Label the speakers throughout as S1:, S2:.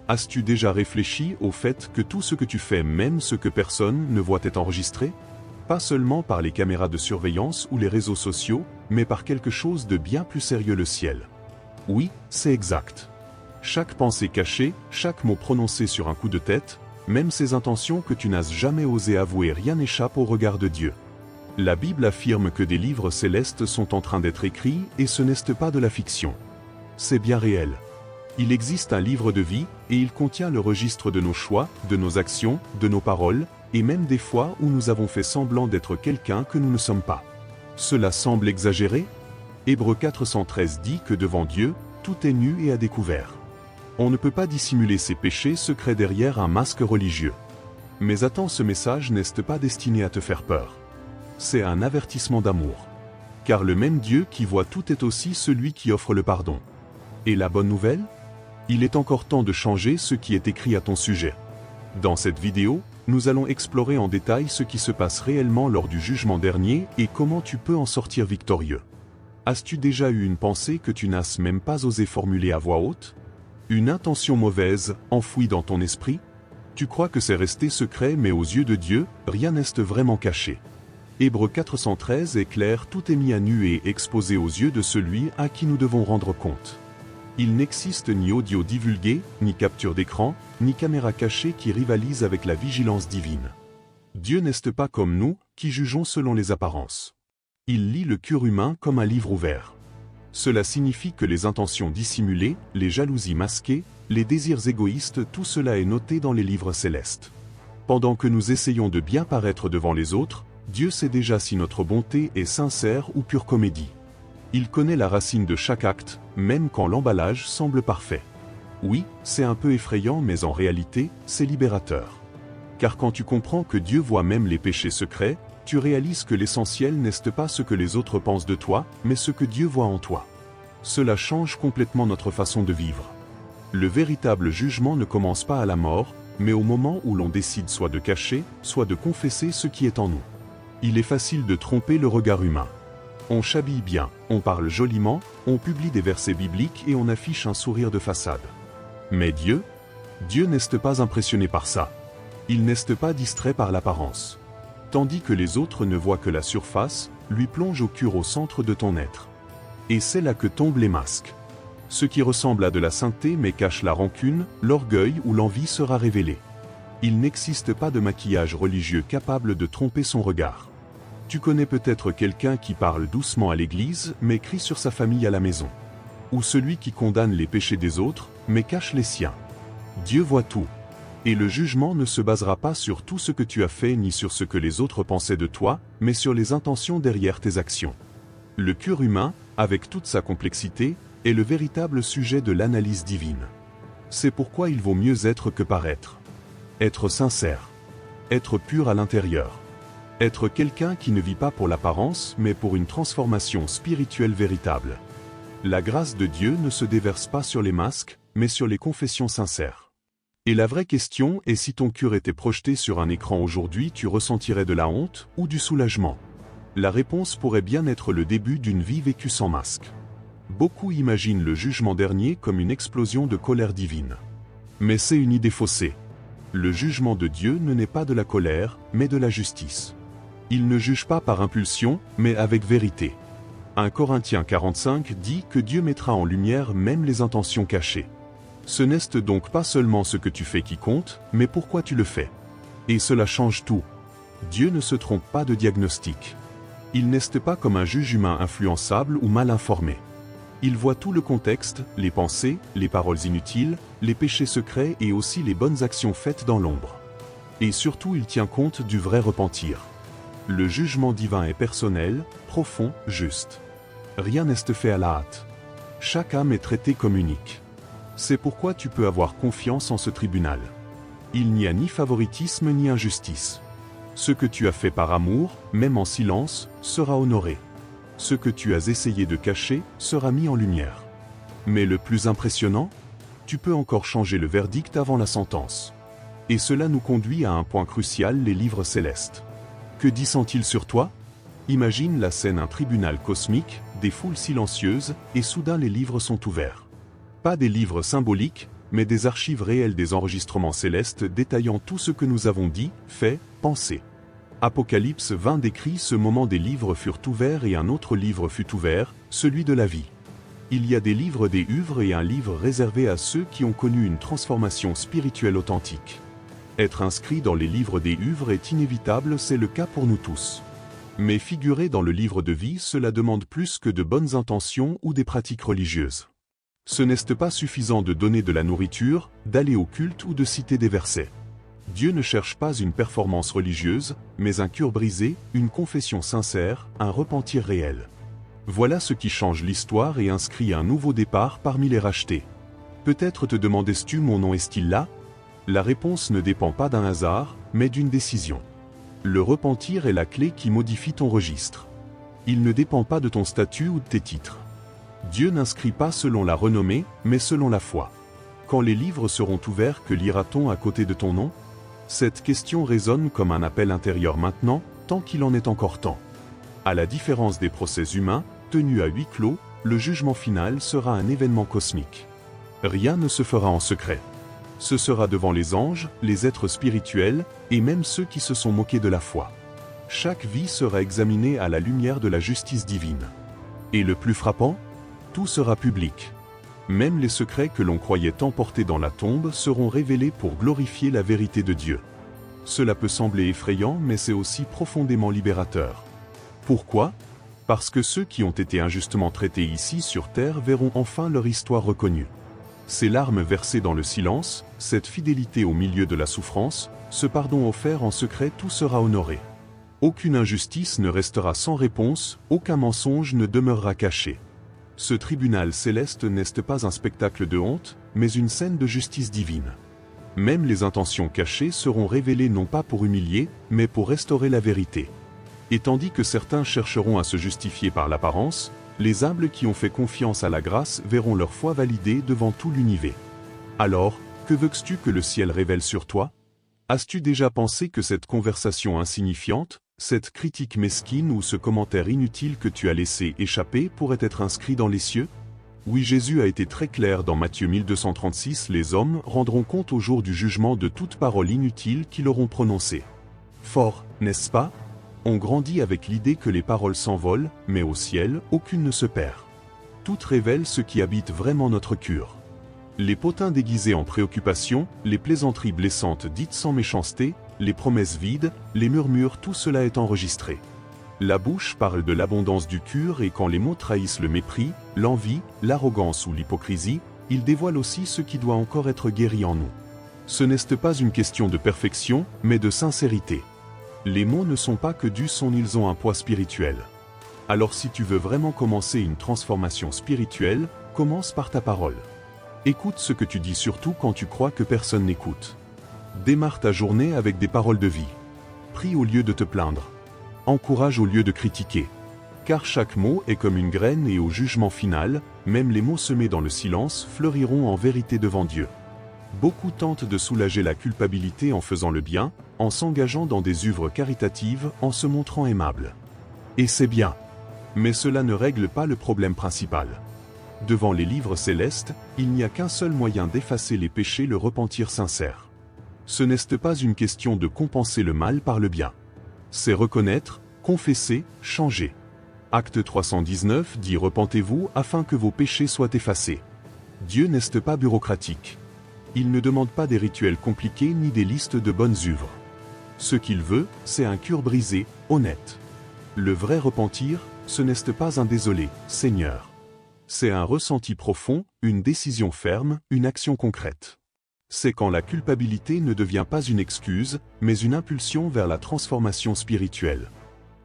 S1: As-tu déjà réfléchi au fait que tout ce que tu fais, même ce que personne ne voit, est enregistré? Pas seulement par les caméras de surveillance ou les réseaux sociaux, mais par quelque chose de bien plus sérieux, le ciel. Oui, c'est exact. Chaque pensée cachée, chaque mot prononcé sur un coup de tête, même ces intentions que tu n'as jamais osé avouer, rien n'échappe au regard de Dieu. La Bible affirme que des livres célestes sont en train d'être écrits et ce n'est pas de la fiction. C'est bien réel. Il existe un livre de vie et il contient le registre de nos choix, de nos actions, de nos paroles, et même des fois où nous avons fait semblant d'être quelqu'un que nous ne sommes pas. Cela semble exagéré? Hébreux 413 dit que devant Dieu, tout est nu et à découvert. On ne peut pas dissimuler ses péchés secrets derrière un masque religieux. Mais attends, ce message n'est pas destiné à te faire peur. C'est un avertissement d'amour. Car le même Dieu qui voit tout est aussi celui qui offre le pardon. Et la bonne nouvelle? Il est encore temps de changer ce qui est écrit à ton sujet. Dans cette vidéo, nous allons explorer en détail ce qui se passe réellement lors du jugement dernier et comment tu peux en sortir victorieux. As-tu déjà eu une pensée que tu n'as même pas osé formuler à voix haute? Une intention mauvaise, enfouie dans ton esprit? Tu crois que c'est resté secret, mais aux yeux de Dieu, rien n'est vraiment caché. Hébreux 413 est clair, tout est mis à nu et exposé aux yeux de celui à qui nous devons rendre compte. Il n'existe ni audio divulgué, ni capture d'écran, ni caméra cachée qui rivalise avec la vigilance divine. Dieu n'est pas comme nous, qui jugeons selon les apparences. Il lit le cœur humain comme un livre ouvert. Cela signifie que les intentions dissimulées, les jalousies masquées, les désirs égoïstes, tout cela est noté dans les livres célestes. Pendant que nous essayons de bien paraître devant les autres, Dieu sait déjà si notre bonté est sincère ou pure comédie. Il connaît la racine de chaque acte, même quand l'emballage semble parfait. Oui, c'est un peu effrayant, mais en réalité, c'est libérateur. Car quand tu comprends que Dieu voit même les péchés secrets, tu réalises que l'essentiel n'est pas ce que les autres pensent de toi, mais ce que Dieu voit en toi. Cela change complètement notre façon de vivre. Le véritable jugement ne commence pas à la mort, mais au moment où l'on décide soit de cacher, soit de confesser ce qui est en nous. Il est facile de tromper le regard humain. On s'habille bien, on parle joliment, on publie des versets bibliques et on affiche un sourire de façade. Mais Dieu n'est pas impressionné par ça. Il n'est pas distrait par l'apparence. Tandis que les autres ne voient que la surface, lui plonge au cœur, au centre de ton être. Et c'est là que tombent les masques. Ce qui ressemble à de la sainteté mais cache la rancune, l'orgueil ou l'envie sera révélé. Il n'existe pas de maquillage religieux capable de tromper son regard. Tu connais peut-être quelqu'un qui parle doucement à l'église mais crie sur sa famille à la maison. Ou celui qui condamne les péchés des autres mais cache les siens. Dieu voit tout. Et le jugement ne se basera pas sur tout ce que tu as fait ni sur ce que les autres pensaient de toi, mais sur les intentions derrière tes actions. Le cœur humain, avec toute sa complexité, est le véritable sujet de l'analyse divine. C'est pourquoi il vaut mieux être que paraître. Être sincère. Être pur à l'intérieur. Être quelqu'un qui ne vit pas pour l'apparence, mais pour une transformation spirituelle véritable. La grâce de Dieu ne se déverse pas sur les masques, mais sur les confessions sincères. Et la vraie question est, si ton cœur était projeté sur un écran aujourd'hui, tu ressentirais de la honte ou du soulagement? La réponse pourrait bien être le début d'une vie vécue sans masque. Beaucoup imaginent le jugement dernier comme une explosion de colère divine. Mais c'est une idée faussée. Le jugement de Dieu ne naît pas de la colère, mais de la justice. Il ne juge pas par impulsion, mais avec vérité. 1 Corinthiens 45 dit que Dieu mettra en lumière même les intentions cachées. Ce n'est donc pas seulement ce que tu fais qui compte, mais pourquoi tu le fais. Et cela change tout. Dieu ne se trompe pas de diagnostic. Il n'est pas comme un juge humain influençable ou mal informé. Il voit tout le contexte, les pensées, les paroles inutiles, les péchés secrets et aussi les bonnes actions faites dans l'ombre. Et surtout, il tient compte du vrai repentir. Le jugement divin est personnel, profond, juste. Rien n'est fait à la hâte. Chaque âme est traitée comme unique. C'est pourquoi tu peux avoir confiance en ce tribunal. Il n'y a ni favoritisme ni injustice. Ce que tu as fait par amour, même en silence, sera honoré. Ce que tu as essayé de cacher sera mis en lumière. Mais le plus impressionnant, tu peux encore changer le verdict avant la sentence. Et cela nous conduit à un point crucial, les livres célestes. Que disent-ils sur toi? Imagine la scène, un tribunal cosmique, des foules silencieuses, et soudain les livres sont ouverts. Pas des livres symboliques, mais des archives réelles des enregistrements célestes détaillant tout ce que nous avons dit, fait, pensé. Apocalypse 20 décrit ce moment des livres furent ouverts et un autre livre fut ouvert, celui de la vie. Il y a des livres des œuvres et un livre réservé à ceux qui ont connu une transformation spirituelle authentique. Être inscrit dans les livres des œuvres est inévitable, c'est le cas pour nous tous. Mais figurer dans le livre de vie, cela demande plus que de bonnes intentions ou des pratiques religieuses. Ce n'est pas suffisant de donner de la nourriture, d'aller au culte ou de citer des versets. Dieu ne cherche pas une performance religieuse, mais un cœur brisé, une confession sincère, un repentir réel. Voilà ce qui change l'histoire et inscrit un nouveau départ parmi les rachetés. Peut-être te demandes-tu mon nom est-il là? La réponse ne dépend pas d'un hasard, mais d'une décision. Le repentir est la clé qui modifie ton registre. Il ne dépend pas de ton statut ou de tes titres. Dieu n'inscrit pas selon la renommée, mais selon la foi. Quand les livres seront ouverts, que lira-t-on à côté de ton nom? Cette question résonne comme un appel intérieur maintenant, tant qu'il en est encore temps. À la différence des procès humains, tenus à huis clos, le jugement final sera un événement cosmique. Rien ne se fera en secret. Ce sera devant les anges, les êtres spirituels, et même ceux qui se sont moqués de la foi. Chaque vie sera examinée à la lumière de la justice divine. Et le plus frappant, tout sera public. Même les secrets que l'on croyait emportés dans la tombe seront révélés pour glorifier la vérité de Dieu. Cela peut sembler effrayant, mais c'est aussi profondément libérateur. Pourquoi? Parce que ceux qui ont été injustement traités ici sur terre verront enfin leur histoire reconnue. Ces larmes versées dans le silence, cette fidélité au milieu de la souffrance, ce pardon offert en secret, tout sera honoré. Aucune injustice ne restera sans réponse, aucun mensonge ne demeurera caché. Ce tribunal céleste n'est pas un spectacle de honte, mais une scène de justice divine. Même les intentions cachées seront révélées non pas pour humilier, mais pour restaurer la vérité. Et tandis que certains chercheront à se justifier par l'apparence, les humbles qui ont fait confiance à la grâce verront leur foi validée devant tout l'univers. Alors, que veux-tu que le ciel révèle sur toi? As-tu déjà pensé que cette conversation insignifiante, cette critique mesquine ou ce commentaire inutile que tu as laissé échapper pourrait être inscrit dans les cieux? Oui, Jésus a été très clair dans Matthieu 1236, les hommes rendront compte au jour du jugement de toute parole inutile qu'ils auront prononcée. Fort, n'est-ce pas? On grandit avec l'idée que les paroles s'envolent, mais au ciel, aucune ne se perd. Toutes révèlent ce qui habite vraiment notre cœur. Les potins déguisés en préoccupation, les plaisanteries blessantes dites sans méchanceté, les promesses vides, les murmures, tout cela est enregistré. La bouche parle de l'abondance du cœur et quand les mots trahissent le mépris, l'envie, l'arrogance ou l'hypocrisie, ils dévoilent aussi ce qui doit encore être guéri en nous. Ce n'est pas une question de perfection, mais de sincérité. Les mots ne sont pas que du son, ils ont un poids spirituel. Alors si tu veux vraiment commencer une transformation spirituelle, commence par ta parole. Écoute ce que tu dis surtout quand tu crois que personne n'écoute. Démarre ta journée avec des paroles de vie. Prie au lieu de te plaindre. Encourage au lieu de critiquer. Car chaque mot est comme une graine et au jugement final, même les mots semés dans le silence fleuriront en vérité devant Dieu. Beaucoup tentent de soulager la culpabilité en faisant le bien, en s'engageant dans des œuvres caritatives, en se montrant aimables. Et c'est bien. Mais cela ne règle pas le problème principal. Devant les livres célestes, il n'y a qu'un seul moyen d'effacer les péchés, le repentir sincère. Ce n'est pas une question de compenser le mal par le bien. C'est reconnaître, confesser, changer. Acte 319 dit « Repentez-vous afin que vos péchés soient effacés ». Dieu n'est pas bureaucratique. Il ne demande pas des rituels compliqués ni des listes de bonnes œuvres. Ce qu'il veut, c'est un cœur brisé, honnête. Le vrai repentir, ce n'est pas un désolé, Seigneur. C'est un ressenti profond, une décision ferme, une action concrète. C'est quand la culpabilité ne devient pas une excuse, mais une impulsion vers la transformation spirituelle.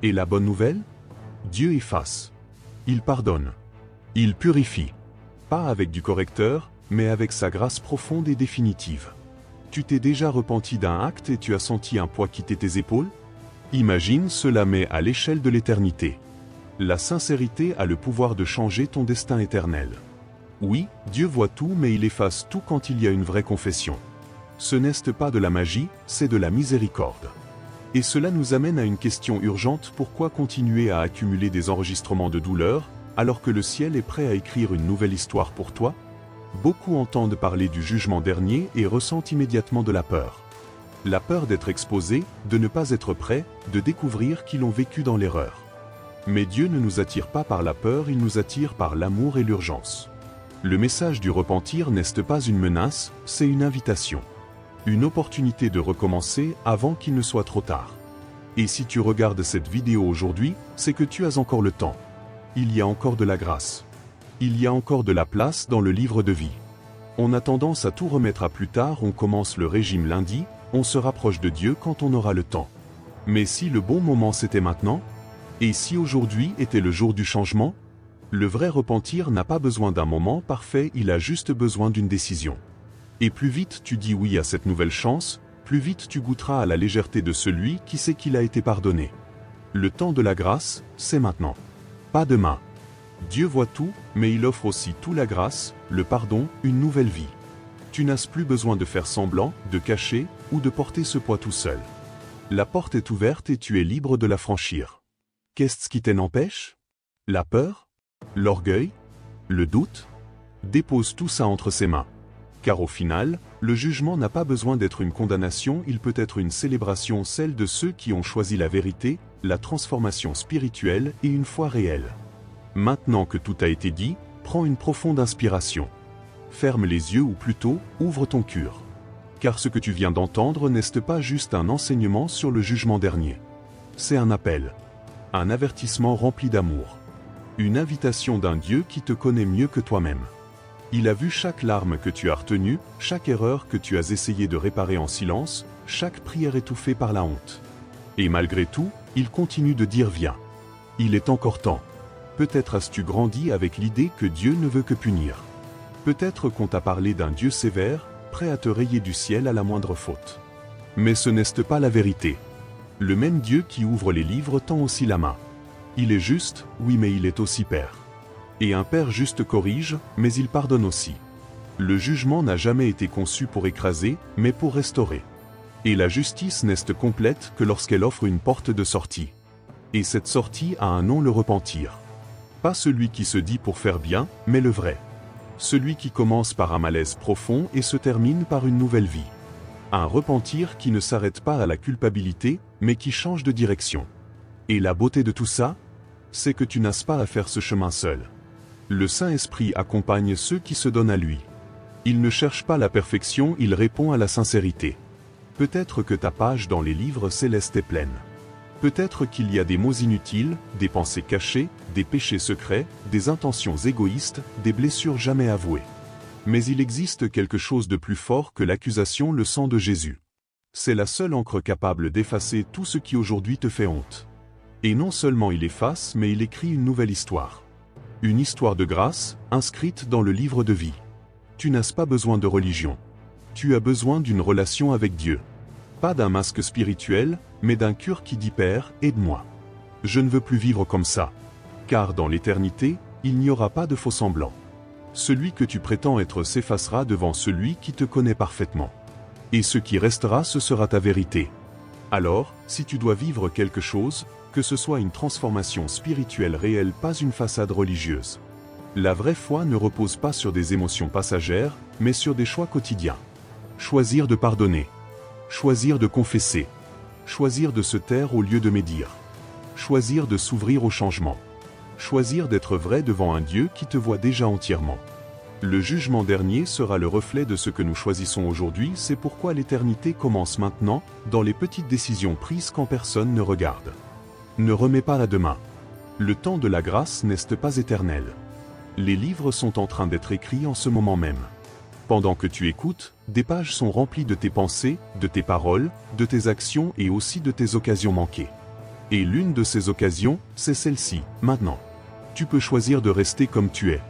S1: Et la bonne nouvelle? Dieu efface. Il pardonne. Il purifie. Pas avec du correcteur, mais avec sa grâce profonde et définitive. Tu t'es déjà repenti d'un acte et tu as senti un poids quitter tes épaules? Imagine cela mais à l'échelle de l'éternité. La sincérité a le pouvoir de changer ton destin éternel. Oui, Dieu voit tout mais il efface tout quand il y a une vraie confession. Ce n'est pas de la magie, c'est de la miséricorde. Et cela nous amène à une question urgente: pourquoi continuer à accumuler des enregistrements de douleur, alors que le ciel est prêt à écrire une nouvelle histoire pour toi? Beaucoup entendent parler du jugement dernier et ressentent immédiatement de la peur. La peur d'être exposé, de ne pas être prêt, de découvrir qu'ils ont vécu dans l'erreur. Mais Dieu ne nous attire pas par la peur, il nous attire par l'amour et l'urgence. Le message du repentir n'est pas une menace, c'est une invitation. Une opportunité de recommencer avant qu'il ne soit trop tard. Et si tu regardes cette vidéo aujourd'hui, c'est que tu as encore le temps. Il y a encore de la grâce. Il y a encore de la place dans le livre de vie. On a tendance à tout remettre à plus tard, on commence le régime lundi, on se rapproche de Dieu quand on aura le temps. Mais si le bon moment c'était maintenant? Et si aujourd'hui était le jour du changement? Le vrai repentir n'a pas besoin d'un moment parfait, il a juste besoin d'une décision. Et plus vite tu dis oui à cette nouvelle chance, plus vite tu goûteras à la légèreté de celui qui sait qu'il a été pardonné. Le temps de la grâce, c'est maintenant. Pas demain. Dieu voit tout, mais il offre aussi toute la grâce, le pardon, une nouvelle vie. Tu n'as plus besoin de faire semblant, de cacher, ou de porter ce poids tout seul. La porte est ouverte et tu es libre de la franchir. Qu'est-ce qui t'en empêche? La peur? L'orgueil? Le doute? Dépose tout ça entre ses mains. Car au final, le jugement n'a pas besoin d'être une condamnation, il peut être une célébration, celle de ceux qui ont choisi la vérité, la transformation spirituelle et une foi réelle. Maintenant que tout a été dit, prends une profonde inspiration. Ferme les yeux ou plutôt, ouvre ton cœur. Car ce que tu viens d'entendre n'est pas juste un enseignement sur le jugement dernier. C'est un appel. Un avertissement rempli d'amour. Une invitation d'un Dieu qui te connaît mieux que toi-même. Il a vu chaque larme que tu as retenue, chaque erreur que tu as essayé de réparer en silence, chaque prière étouffée par la honte. Et malgré tout, il continue de dire viens. Il est encore temps. Peut-être as-tu grandi avec l'idée que Dieu ne veut que punir. Peut-être qu'on t'a parlé d'un Dieu sévère, prêt à te rayer du ciel à la moindre faute. Mais ce n'est pas la vérité. Le même Dieu qui ouvre les livres tend aussi la main. Il est juste, oui, mais il est aussi Père. Et un Père juste corrige, mais il pardonne aussi. Le jugement n'a jamais été conçu pour écraser, mais pour restaurer. Et la justice n'est complète que lorsqu'elle offre une porte de sortie. Et cette sortie a un nom, le repentir. Pas celui qui se dit pour faire bien, mais le vrai. Celui qui commence par un malaise profond et se termine par une nouvelle vie. Un repentir qui ne s'arrête pas à la culpabilité, mais qui change de direction. Et la beauté de tout ça, c'est que tu n'as pas à faire ce chemin seul. Le Saint-Esprit accompagne ceux qui se donnent à lui. Il ne cherche pas la perfection, il répond à la sincérité. Peut-être que ta page dans les livres célestes est pleine. Peut-être qu'il y a des mots inutiles, des pensées cachées, des péchés secrets, des intentions égoïstes, des blessures jamais avouées. Mais il existe quelque chose de plus fort que l'accusation, le sang de Jésus. C'est la seule encre capable d'effacer tout ce qui aujourd'hui te fait honte. Et non seulement il efface, mais il écrit une nouvelle histoire. Une histoire de grâce, inscrite dans le livre de vie. Tu n'as pas besoin de religion. Tu as besoin d'une relation avec Dieu. Pas d'un masque spirituel, mais d'un cœur qui dit « Père, aide-moi. Je ne veux plus vivre comme ça. » Car dans l'éternité, il n'y aura pas de faux semblants. Celui que tu prétends être s'effacera devant celui qui te connaît parfaitement. Et ce qui restera, ce sera ta vérité. Alors, si tu dois vivre quelque chose, que ce soit une transformation spirituelle réelle, pas une façade religieuse. La vraie foi ne repose pas sur des émotions passagères, mais sur des choix quotidiens. Choisir de pardonner. Choisir de confesser. Choisir de se taire au lieu de médire. Choisir de s'ouvrir au changement. Choisir d'être vrai devant un Dieu qui te voit déjà entièrement. Le jugement dernier sera le reflet de ce que nous choisissons aujourd'hui, c'est pourquoi l'éternité commence maintenant, dans les petites décisions prises quand personne ne regarde. Ne remets pas à demain. Le temps de la grâce n'est pas éternel. Les livres sont en train d'être écrits en ce moment même. Pendant que tu écoutes, des pages sont remplies de tes pensées, de tes paroles, de tes actions et aussi de tes occasions manquées. Et l'une de ces occasions, c'est celle-ci, maintenant. Tu peux choisir de rester comme tu es.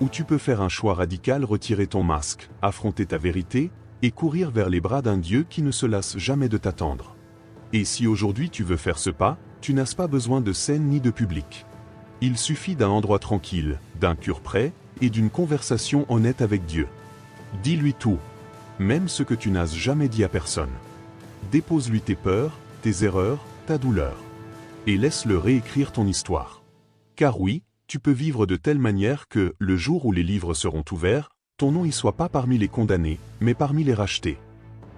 S1: Ou tu peux faire un choix radical, retirer ton masque, affronter ta vérité, et courir vers les bras d'un Dieu qui ne se lasse jamais de t'attendre. Et si aujourd'hui tu veux faire ce pas, tu n'as pas besoin de scène ni de public. Il suffit d'un endroit tranquille, d'un cœur prêt, et d'une conversation honnête avec Dieu. Dis-lui tout, même ce que tu n'as jamais dit à personne. Dépose-lui tes peurs, tes erreurs, ta douleur. Et laisse-le réécrire ton histoire. Car oui, tu peux vivre de telle manière que, le jour où les livres seront ouverts, ton nom y soit pas parmi les condamnés, mais parmi les rachetés.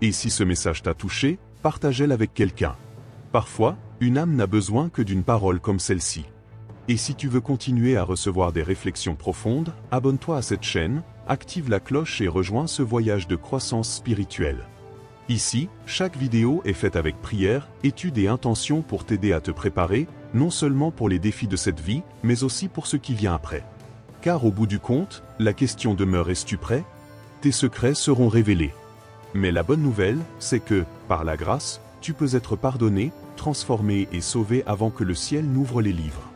S1: Et si ce message t'a touché, partage-le avec quelqu'un. Parfois, une âme n'a besoin que d'une parole comme celle-ci. Et si tu veux continuer à recevoir des réflexions profondes, abonne-toi à cette chaîne, active la cloche et rejoins ce voyage de croissance spirituelle. Ici, chaque vidéo est faite avec prière, étude et intention pour t'aider à te préparer, non seulement pour les défis de cette vie, mais aussi pour ce qui vient après. Car au bout du compte, la question demeure: es-tu prêt? Tes secrets seront révélés. Mais la bonne nouvelle, c'est que, par la grâce, tu peux être pardonné, transformé et sauvé avant que le ciel n'ouvre les livres.